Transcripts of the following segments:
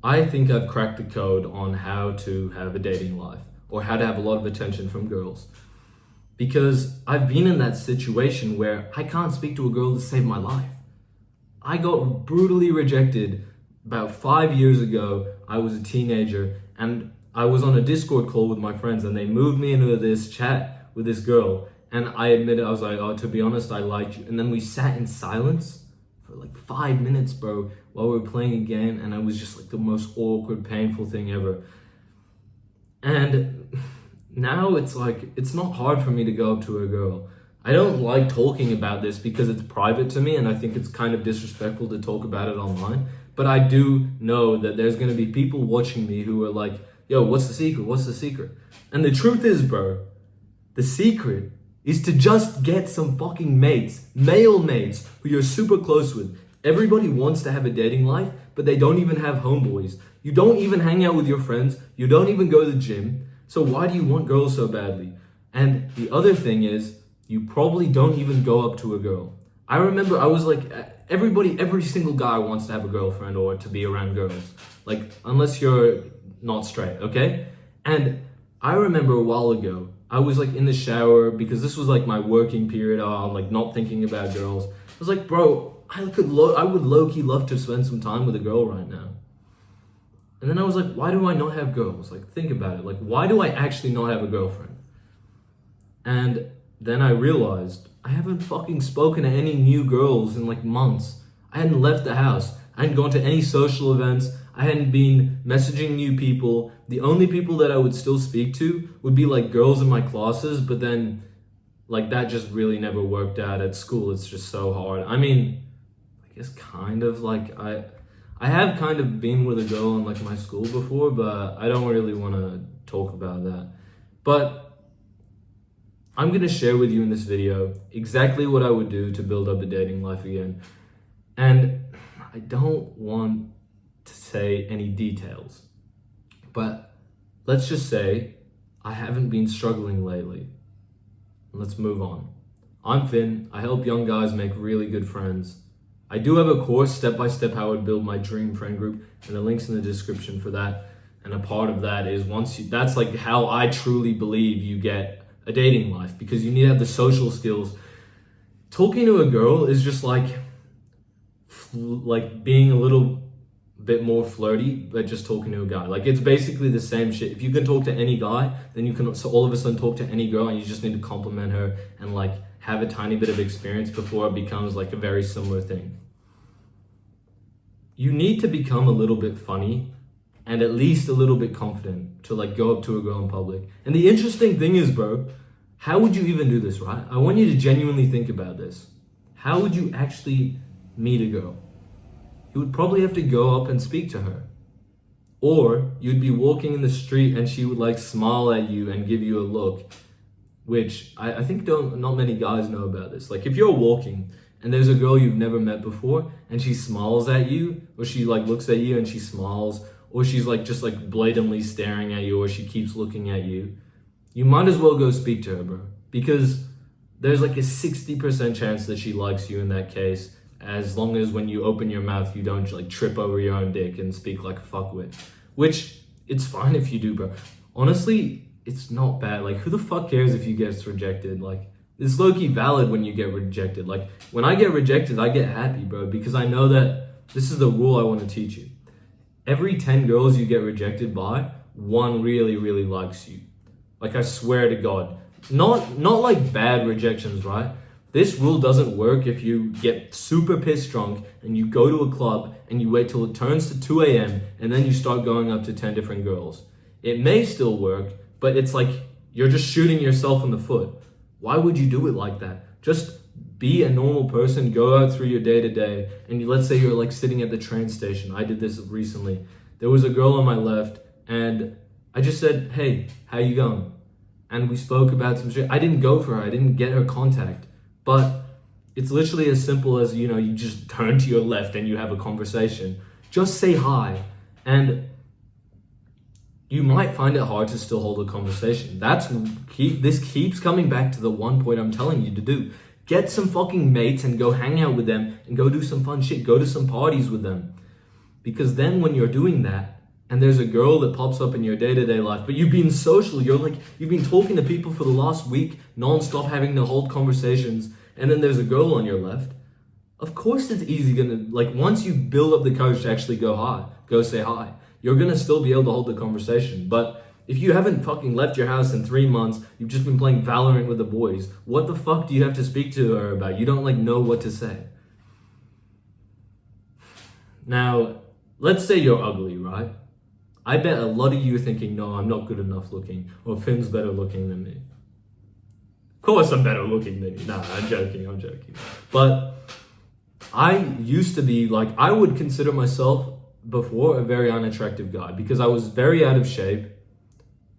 I think I've cracked the code on how to have a dating life or how to have a lot of attention from girls. Because I've been in that situation where I can't speak to a girl to save my life. I got brutally rejected about 5 years ago. I was a teenager and I was on a Discord call with my friends and they moved me into this chat with this girl. And I admitted, I was like, oh, to be honest, I liked you. And then we sat in silence for like 5 minutes, bro, while we were playing a game. And it was just like the most awkward, painful thing ever. And now it's like, it's not hard for me to go up to a girl. I don't like talking about this because it's private to me and I think it's kind of disrespectful to talk about it online. But I do know that there's going to be people watching me who are like, yo, what's the secret? What's the secret? And the truth is, bro, the secret is to just get some fucking mates, male mates, who you're super close with. Everybody wants to have a dating life, but they don't even have homeboys. You don't even hang out with your friends. You don't even go to the gym. So why do you want girls so badly? And the other thing is, you probably don't even go up to a girl. I remember I was like, every single guy wants to have a girlfriend or to be around girls. Like, unless you're not straight, okay? And I remember a while ago, I was like in the shower because this was like my working period. I'm like not thinking about girls. I was like, bro, I would low-key love to spend some time with a girl right now. And then I was like, why do I not have girls? Like, think about it. Like, why do I actually not have a girlfriend? And then I realized I haven't fucking spoken to any new girls in like months. I hadn't left the house. I hadn't gone to any social events. I hadn't been messaging new people. The only people that I would still speak to would be like girls in my classes, but then like that just really never worked out at school. It's just so hard. I mean, I guess kind of like I have kind of been with a girl in like my school before, but I don't really want to talk about that. But I'm going to share with you in this video exactly what I would do to build up a dating life again. And I don't want to say any details, but let's just say I haven't been struggling lately. Let's move on. I'm Finn. I help young guys make really good friends. I do have a course, step-by-step, how I would build my dream friend group, and the link's in the description for that. And a part of that is that's like how I truly believe you get a dating life, because you need to have the social skills. Talking to a girl is just like being a little bit more flirty, but just talking to a guy. Like, it's basically the same shit. If you can talk to any guy, then you can so all of a sudden talk to any girl, and you just need to compliment her and like have a tiny bit of experience before it becomes like a very similar thing. You need to become a little bit funny and at least a little bit confident to like go up to a girl in public. And the interesting thing is, bro, how would you even do this, right? I want you to genuinely think about this. How would you actually meet a girl? You would probably have to go up and speak to her. Or you'd be walking in the street and she would like smile at you and give you a look, which I think not many guys know about this. Like, if you're walking and there's a girl you've never met before and she smiles at you, or she like looks at you and she smiles, or she's like just like blatantly staring at you, or she keeps looking at you, you might as well go speak to her, bro. Because there's like a 60% chance that she likes you in that case, as long as when you open your mouth, you don't like trip over your own dick and speak like a fuckwit. Which, it's fine if you do, bro. Honestly, it's not bad. Like, who the fuck cares if you get rejected? Like, it's low-key valid when you get rejected. Like, when I get rejected, I get happy, bro, because I know that this is the rule I want to teach you. Every 10 girls you get rejected by, one really, really likes you. Like, I swear to God. Not like bad rejections, right? This rule doesn't work if you get super pissed drunk and you go to a club and you wait till it turns to 2 a.m. and then you start going up to 10 different girls. It may still work, but it's like you're just shooting yourself in the foot. Why would you do it like that? Just be a normal person, go out through your day-to-day, and let's say you're like sitting at the train station. I did this recently. There was a girl on my left, and I just said, hey, how you going? And we spoke about some shit. I didn't go for her. I didn't get her contact. But it's literally as simple as, you know, you just turn to your left and you have a conversation. Just say hi. And you might find it hard to still hold a conversation. This keeps coming back to the one point I'm telling you to do. Get some fucking mates and go hang out with them and go do some fun shit. Go to some parties with them. Because then when you're doing that, and there's a girl that pops up in your day-to-day life, but you've been social, you've been talking to people for the last week, non-stop having to hold conversations, and then there's a girl on your left, of course it's easy once you build up the courage to actually go say hi, you're gonna still be able to hold the conversation. But if you haven't fucking left your house in 3 months, you've just been playing Valorant with the boys, what the fuck do you have to speak to her about? You don't know what to say. Now, let's say you're ugly, right? I bet a lot of you are thinking, no, I'm not good enough looking, or Finn's better looking than me. Of course I'm better looking than you. Nah, I'm joking. But I used to be I would consider myself before a very unattractive guy because I was very out of shape.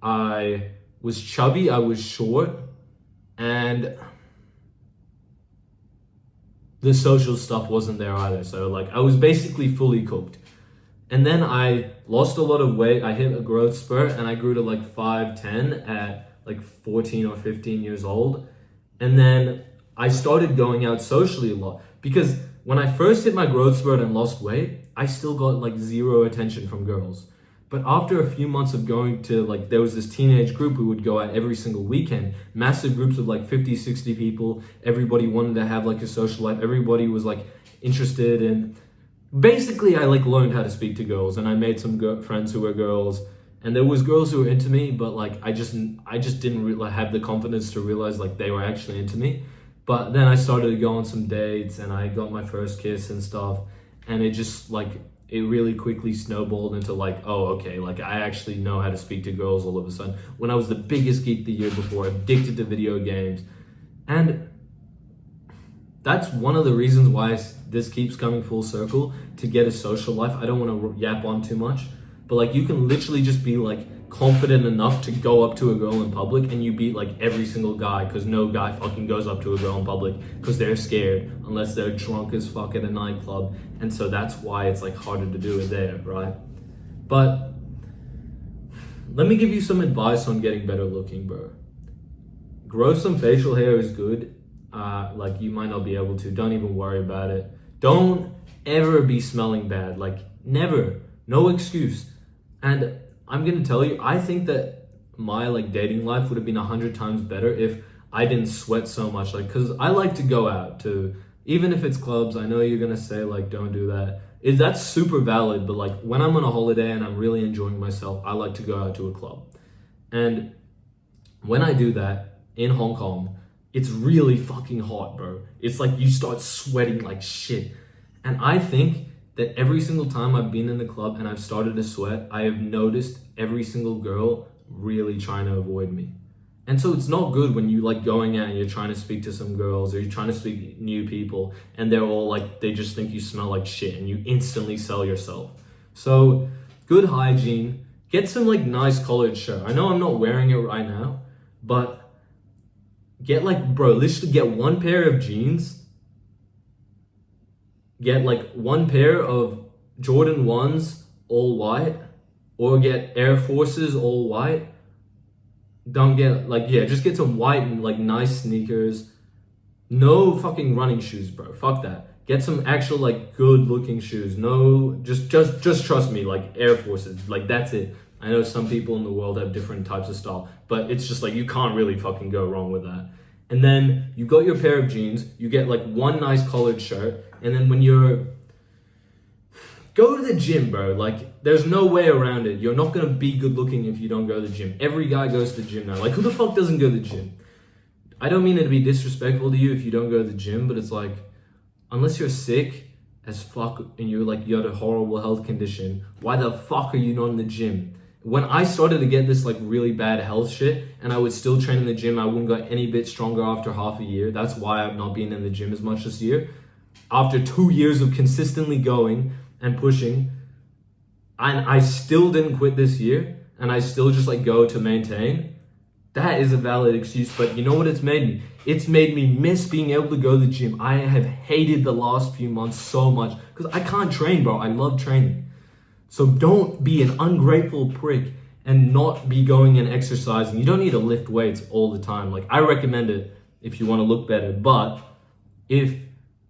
I was chubby, I was short, and the social stuff wasn't there either. So I was basically fully cooked. And then I lost a lot of weight. I hit a growth spurt and I grew to 5'10" at 14 or 15 years old. And then I started going out socially a lot because when I first hit my growth spurt and lost weight, I still got zero attention from girls. But after a few months of going to there was this teenage group who would go out every single weekend, massive groups of 50, 60 people. Everybody wanted to have a social life. Everybody was interested in, basically I learned how to speak to girls, and I made some friends who were girls, and there was girls who were into me, but I just didn't have the confidence to realize they were actually into me. But then I started to go on some dates and I got my first kiss and stuff, and it just it really quickly snowballed into oh, okay, I actually know how to speak to girls all of a sudden. When I was the biggest geek the year before, addicted to video games. And that's one of the reasons why this keeps coming full circle, to get a social life. I don't want to yap on too much, but you can literally just be confident enough to go up to a girl in public and you beat every single guy, because no guy fucking goes up to a girl in public because they're scared unless they're drunk as fuck at a nightclub. And so that's why it's harder to do it there, right? But let me give you some advice on getting better looking, bro. Grow some facial hair is good. You might not be able to, don't even worry about it. Don't ever be smelling bad, never, no excuse. And I'm gonna tell you, I think that my dating life would have been 100 times better if I didn't sweat so much, because I like to go out to, even if it's clubs. I know you're gonna say don't do that. That's super valid, but when I'm on a holiday and I'm really enjoying myself, I like to go out to a club. And when I do that in Hong Kong, it's really fucking hot, bro. It's you start sweating like shit. And I think that every single time I've been in the club and I've started to sweat, I have noticed every single girl really trying to avoid me. And so it's not good when you going out and you're trying to speak to some girls, or you're trying to speak to new people, and they're all they just think you smell like shit and you instantly sell yourself. So good hygiene, get some nice collared shirt. I know I'm not wearing it right now, but get literally get one pair of jeans, get one pair of Jordan 1s all white, or get Air Forces all white. Don't get just get some white and nice sneakers. No fucking running shoes, bro. Fuck that. Get some actual good looking shoes. No, just trust me, Air Forces. That's it. I know some people in the world have different types of style, but it's just you can't really fucking go wrong with that. And then you got your pair of jeans, you get one nice collared shirt, and then when go to the gym, bro. There's no way around it. You're not gonna be good looking if you don't go to the gym. Every guy goes to the gym now. Who the fuck doesn't go to the gym? I don't mean it to be disrespectful to you if you don't go to the gym, but it's unless you're sick as fuck and you had a horrible health condition, why the fuck are you not in the gym? When I started to get this really bad health shit and I would still train in the gym, I wouldn't get any bit stronger after half a year. That's why I've not been in the gym as much this year. After 2 years of consistently going and pushing, and I still didn't quit this year, and I still just go to maintain, that is a valid excuse. But you know what it's made me? It's made me miss being able to go to the gym. I have hated the last few months so much because I can't train, bro. I love training. So don't be an ungrateful prick and not be going and exercising. You don't need to lift weights all the time. I recommend it if you want to look better. But if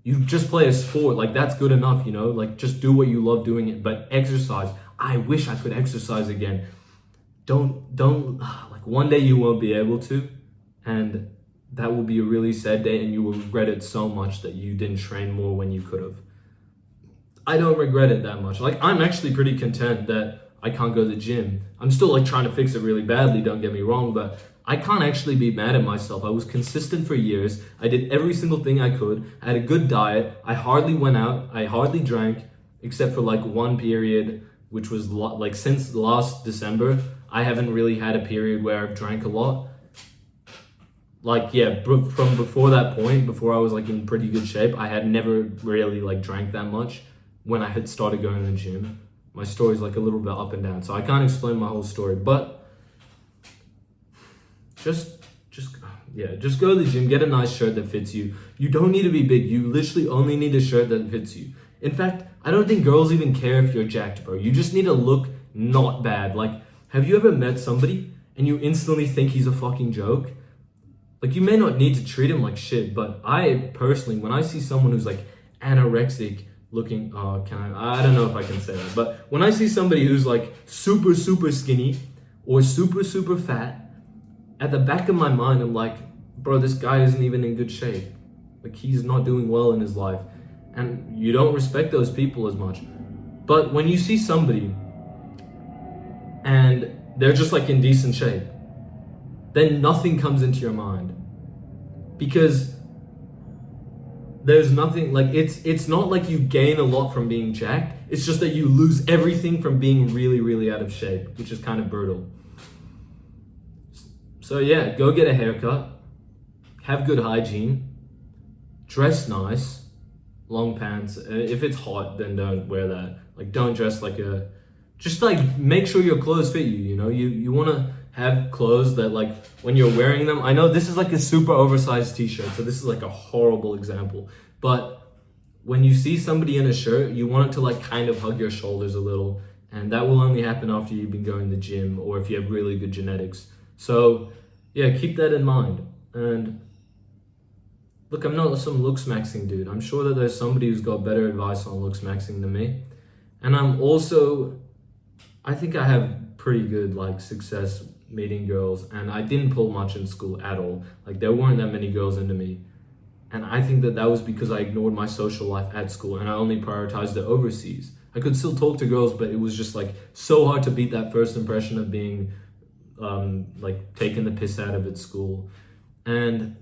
You just play a sport, like that's good enough, you know? Like just do what you love doing it. But exercise, I wish I could exercise again. Don't like one day you won't be able to, and that will be a really sad day and you will regret it so much that you didn't train more when you could have. I don't regret it that much. Like I'm actually pretty content that I can't go to the gym. I'm still like trying to fix it really badly, don't get me wrong, but I can't actually be mad at myself. I was consistent for years. I did every single thing I could. I had a good diet. I hardly went out. I hardly drank, except for like one period, which was like since last December. I haven't really had a period where I've drank a lot. Like, yeah, from before that point, before I was like in pretty good shape, I had never really like drank that much when I had started going to the gym. My story's like a little bit up and down, so I can't explain my whole story, but just go to the gym, get a nice shirt that fits you. You don't need to be big. You literally only need a shirt that fits you. In fact, I don't think girls even care if you're jacked, bro. You just need to look not bad. Like, have you ever met somebody and you instantly think he's a fucking joke? Like, you may not need to treat him like shit, but I personally, when I see someone who's like anorexic looking, I don't know if I can say that, but when I see somebody who's like super, super skinny or super, super fat, at the back of my mind, I'm like, bro, this guy isn't even in good shape. Like, he's not doing well in his life. And you don't respect those people as much. But when you see somebody and they're just like in decent shape, then nothing comes into your mind. Because there's nothing, like, it's not like you gain a lot from being jacked. It's just that you lose everything from being really, really out of shape, which is kind of brutal. So yeah, go get a haircut, have good hygiene, dress nice, long pants. If it's hot, then don't wear that. Like, don't dress like just like make sure your clothes fit you, you know? You want to have clothes that, like, when you're wearing them, I know this is like a super oversized t-shirt, so this is like a horrible example, but when you see somebody in a shirt, you want it to like kind of hug your shoulders a little, and that will only happen after you've been going to the gym or if you have really good genetics. So yeah, keep that in mind. And look, I'm not some looks maxing dude. I'm sure that there's somebody who's got better advice on looks maxing than me. And I think I have pretty good like success meeting girls, and I didn't pull much in school at all. Like, there weren't that many girls into me. And I think that was because I ignored my social life at school and I only prioritized it overseas. I could still talk to girls, but it was just like so hard to beat that first impression of being like taking the piss out of at school. And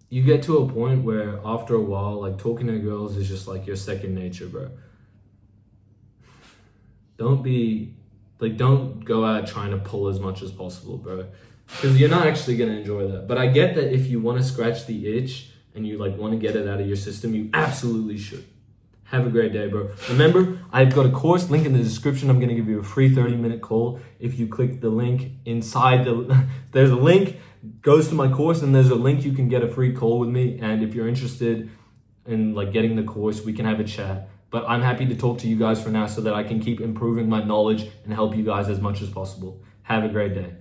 you get to a point where after a while, like, talking to girls is just like your second nature, bro. Don't go out trying to pull as much as possible, bro, because you're not actually going to enjoy that. But I get that if you want to scratch the itch and you like want to get it out of your system, you absolutely should. Have a great day, bro. Remember, I've got a course, link in the description. I'm going to give you a free 30-minute call. If you click the link inside there's a link, goes to my course, and there's a link you can get a free call with me. And if you're interested in like getting the course, we can have a chat. But I'm happy to talk to you guys for now so that I can keep improving my knowledge and help you guys as much as possible. Have a great day.